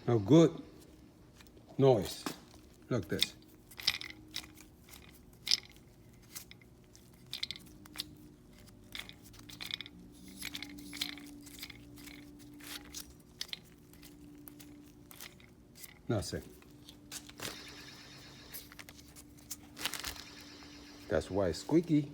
a good noise. Look this. Nothing. That's why it's squeaky.